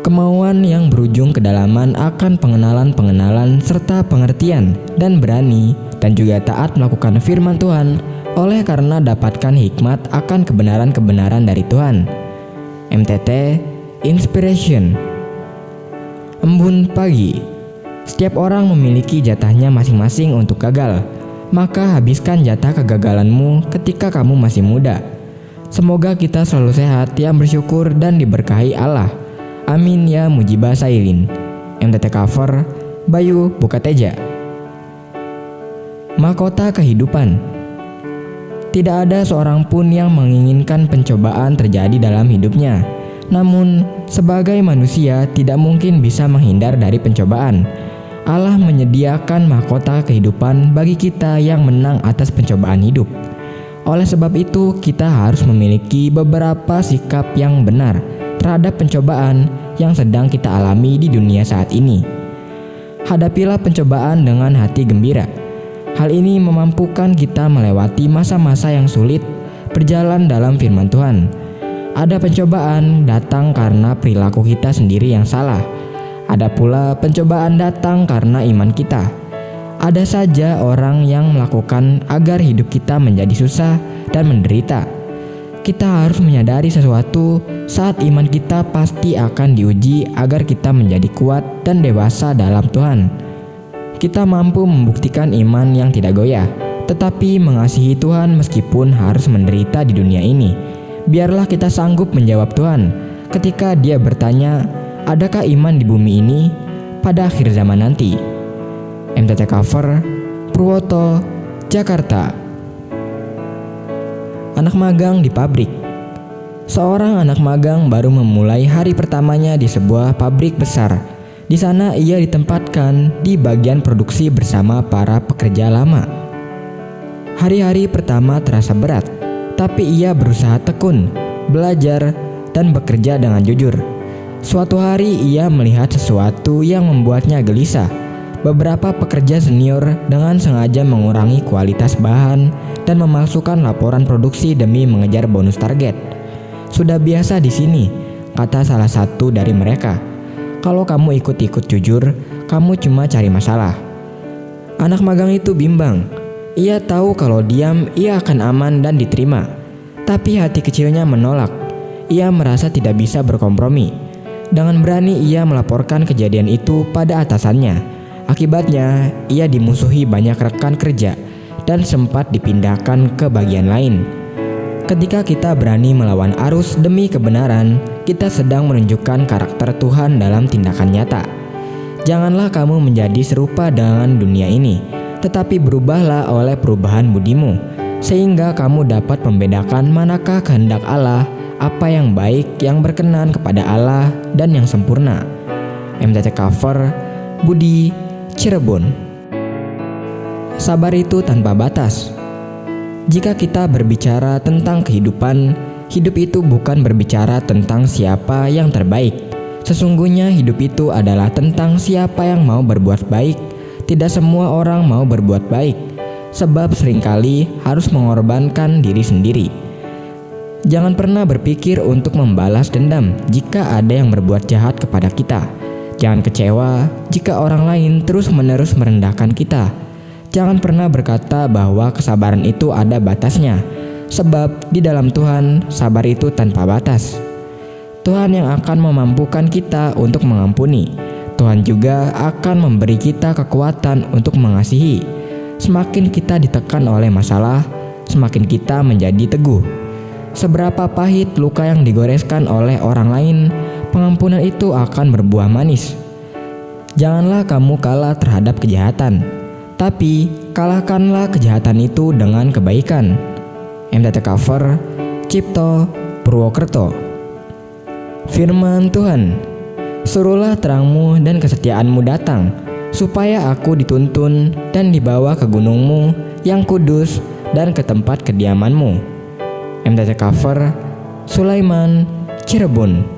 Kemauan yang berujung kedalaman akan pengenalan-pengenalan serta pengertian dan berani dan juga taat melakukan firman Tuhan oleh karena dapatkan hikmat akan kebenaran-kebenaran dari Tuhan. MTT Inspiration. Embun pagi. Setiap orang memiliki jatahnya masing-masing untuk gagal. Maka habiskan jatah kegagalanmu ketika kamu masih muda. Semoga kita selalu sehat, yang bersyukur dan diberkahi Allah. Amin ya mujibah sailin. MTT cover Bayu Bukateja. Mahkota kehidupan. Tidak ada seorang pun yang menginginkan pencobaan terjadi dalam hidupnya. Namun, sebagai manusia tidak mungkin bisa menghindar dari pencobaan. Allah menyediakan mahkota kehidupan bagi kita yang menang atas pencobaan hidup. Oleh sebab itu, kita harus memiliki beberapa sikap yang benar terhadap pencobaan yang sedang kita alami di dunia saat ini. Hadapilah pencobaan dengan hati gembira. Hal ini memampukan kita melewati masa-masa yang sulit, berjalan dalam firman Tuhan. Ada pencobaan datang karena perilaku kita sendiri yang salah. Ada pula pencobaan datang karena iman kita. Ada saja orang yang melakukan agar hidup kita menjadi susah dan menderita. Kita harus menyadari sesuatu, saat iman kita pasti akan diuji agar kita menjadi kuat dan dewasa dalam Tuhan. Kita mampu membuktikan iman yang tidak goyah, tetapi mengasihi Tuhan meskipun harus menderita di dunia ini. Biarlah kita sanggup menjawab Tuhan ketika Dia bertanya, adakah iman di bumi ini pada akhir zaman nanti? MTT cover Purwoto, Jakarta. Anak magang di pabrik. Seorang anak magang baru memulai hari pertamanya di sebuah pabrik besar. Di sana ia ditempatkan di bagian produksi bersama para pekerja lama. Hari-hari pertama terasa berat, tapi ia berusaha tekun, belajar, dan bekerja dengan jujur. Suatu hari ia melihat sesuatu yang membuatnya gelisah. Beberapa pekerja senior dengan sengaja mengurangi kualitas bahan dan memalsukan laporan produksi demi mengejar bonus target. Sudah biasa di sini, kata salah satu dari mereka. Kalau kamu ikut-ikut jujur, kamu cuma cari masalah. Anak magang itu bimbang. Ia tahu kalau diam ia akan aman dan diterima. Tapi hati kecilnya menolak. Ia merasa tidak bisa berkompromi. Dengan berani ia melaporkan kejadian itu pada atasannya. Akibatnya, ia dimusuhi banyak rekan kerja dan sempat dipindahkan ke bagian lain. Ketika kita berani melawan arus demi kebenaran, kita sedang menunjukkan karakter Tuhan dalam tindakan nyata. Janganlah kamu menjadi serupa dengan dunia ini, tetapi berubahlah oleh perubahan budimu, sehingga kamu dapat membedakan manakah kehendak Allah, apa yang baik, yang berkenan kepada Allah, dan yang sempurna. MTT cover Budi, Cirebon. Sabar itu tanpa batas. Jika kita berbicara tentang kehidupan, hidup itu bukan berbicara tentang siapa yang terbaik. Sesungguhnya hidup itu adalah tentang siapa yang mau berbuat baik. Tidak semua orang mau berbuat baik, sebab seringkali harus mengorbankan diri sendiri. Jangan pernah berpikir untuk membalas dendam jika ada yang berbuat jahat kepada kita. Jangan kecewa jika orang lain terus-menerus merendahkan kita. Jangan pernah berkata bahwa kesabaran itu ada batasnya, sebab di dalam Tuhan sabar itu tanpa batas. Tuhan yang akan memampukan kita untuk mengampuni. Tuhan juga akan memberi kita kekuatan untuk mengasihi. Semakin kita ditekan oleh masalah, semakin kita menjadi teguh. Seberapa pahit luka yang digoreskan oleh orang lain, pengampunan itu akan berbuah manis. Janganlah kamu kalah terhadap kejahatan, tapi kalahkanlah kejahatan itu dengan kebaikan. MTT cover Cipto, Purwokerto. Firman Tuhan, suruhlah terangmu dan kesetiaanmu datang, supaya aku dituntun dan dibawa ke gunungmu yang kudus dan ke tempat kediamanmu. MTT cover Sulaiman, Cirebon.